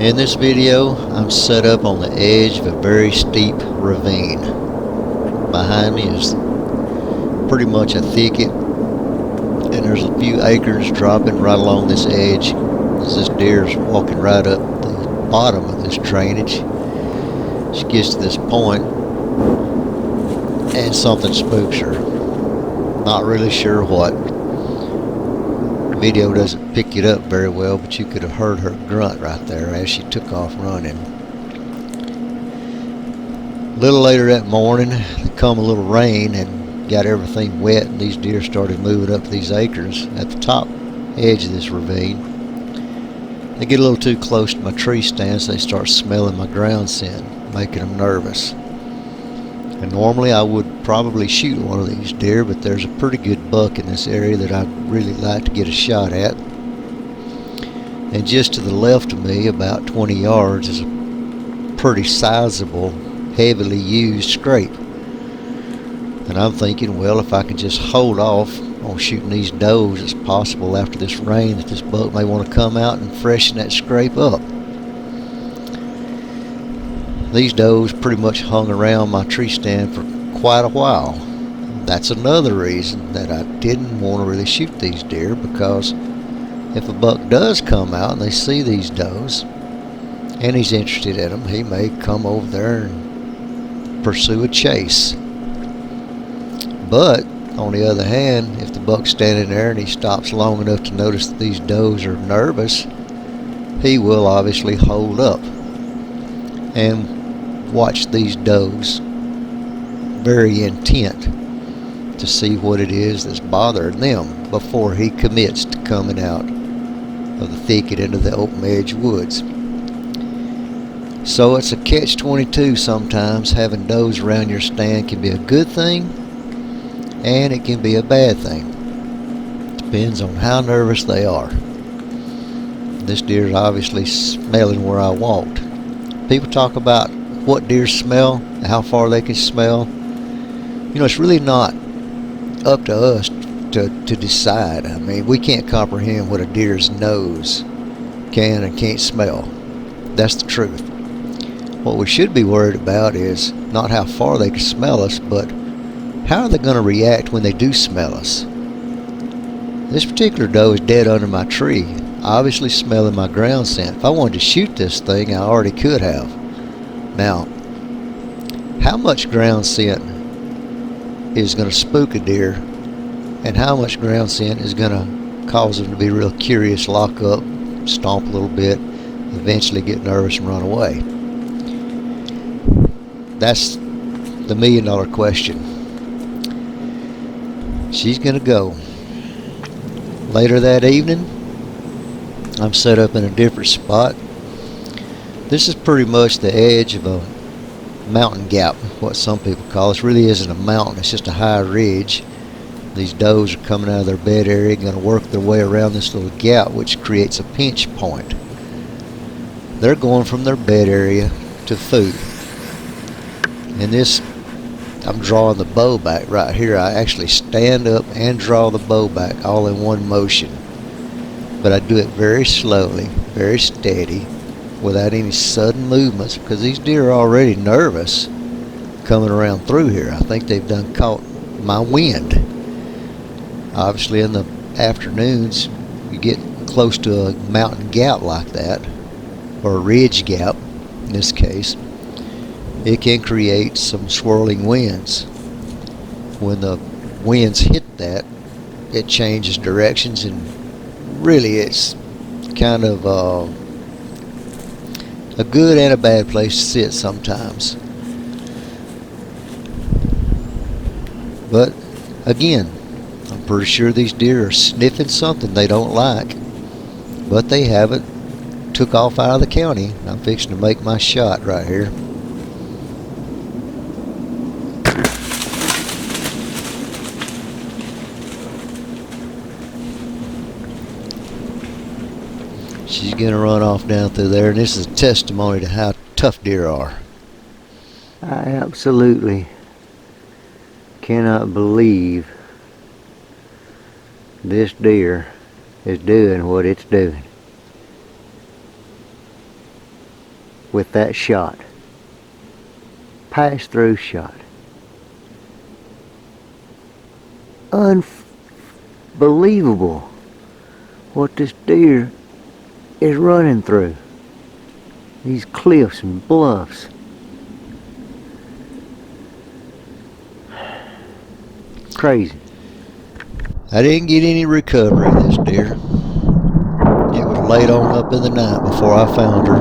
In this video, I'm set up on the edge of a very steep ravine. Behind me is pretty much a thicket, and there's a few acres dropping right along this edge as this deer is walking right up the bottom of this drainage. She gets to this point and something spooks her. Not really sure what. The video doesn't pick it up very well, but you could have heard her grunt right there as she took off running. A little later that morning, there come a little rain and got everything wet, and these deer started moving up these acres at the top edge of this ravine. They get a little too close to my tree stand, so they start smelling my ground scent, making them nervous. And normally I would probably shoot one of these deer, but there's a pretty good buck in this area that I'd really like to get a shot at. And just to the left of me, about 20 yards, is a pretty sizable, heavily used scrape. And I'm thinking, well, if I can just hold off on shooting these does, it's possible after this rain that this buck may want to come out and freshen that scrape up. These does pretty much hung around my tree stand for quite a while. That's another reason that I didn't want to really shoot these deer, because if a buck does come out and they see these does and he's interested in them, he may come over there and pursue a chase. But on the other hand, if the buck's standing there and he stops long enough to notice that these does are nervous, he will obviously hold up and watch these does very intent to see what it is that's bothering them before he commits to coming out of the thicket into the open edge woods. So it's a catch-22 sometimes. Having does around your stand can be a good thing and it can be a bad thing. Depends on how nervous they are. This deer is obviously smelling where I walked. People talk about what deer smell, how far they can smell. You know, it's really not up to us to decide. I mean, we can't comprehend what a deer's nose can and can't smell. That's the truth. What we should be worried about is not how far they can smell us, but how are they going to react when they do smell us. This particular doe is dead under my tree, obviously smelling my ground scent. If I wanted to shoot this thing, I already could have. Now, how much ground scent is going to spook a deer, and how much ground scent is going to cause them to be real curious, lock up, stomp a little bit, eventually get nervous and run away? That's the million-dollar question. She's going to go. Later that evening, I'm set up in a different spot. This is pretty much the edge of a mountain gap, what some people call it. This really isn't a mountain, it's just a high ridge. These does are coming out of their bed area, going to work their way around this little gap, which creates a pinch point. They're going from their bed area to food. And this, I'm drawing the bow back right here. I actually stand up and draw the bow back all in one motion. But I do it very slowly, very steady, without any sudden movements, because these deer are already nervous coming around through here. I think they've done caught my wind. Obviously in the afternoons, you get close to a mountain gap like that, or a ridge gap in this case, it can create some swirling winds. When the winds hit that, it changes directions, and really it's kind of a good and a bad place to sit sometimes. But again, I'm pretty sure these deer are sniffing something they don't like, but they haven't took off out of the county. I'm fixing to make my shot right here. She's going to run off down through there, and this is a testimony to how tough deer are. I absolutely cannot believe this deer is doing what it's doing. with that shot. Pass-through shot. Unbelievable what this deer is running through. These cliffs and bluffs. Crazy. I didn't get any recovery of this deer. It was late on up in the night before I found her.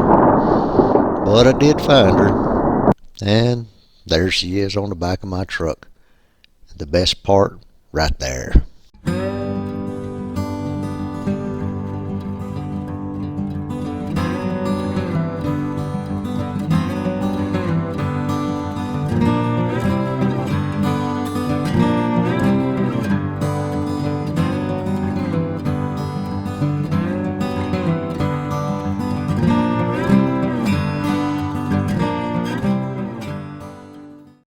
But I did find her. And there she is on the back of my truck. The best part, right there.